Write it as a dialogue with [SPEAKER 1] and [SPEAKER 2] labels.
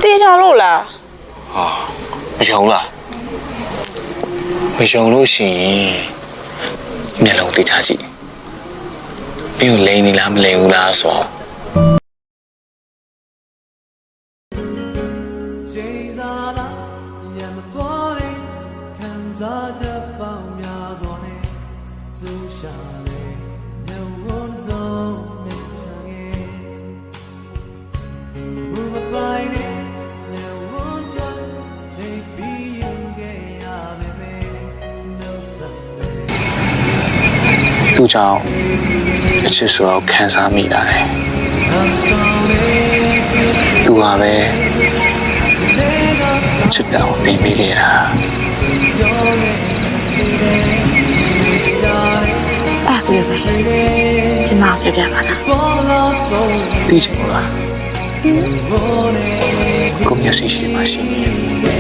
[SPEAKER 1] တေချာလို့လား
[SPEAKER 2] ဟာမယုံလားမယုံလို့ရှိရင်မျက်လုံးသိချကြည့်ပြီးတော့လိန်နေလားမလိန်ဘူးလားဆိုတော့သူ့ကြောင့်အချစ်ဆိုတော့ခံစားမိတာလေသူကပဲချစ်တောင်တင်ပေးခဲ့တာ
[SPEAKER 1] အဲ့ဒါပဲကျမပြပြပါလား
[SPEAKER 2] သိချင်ဘူးလားကိုမျက်စိရှိမှရှိနေ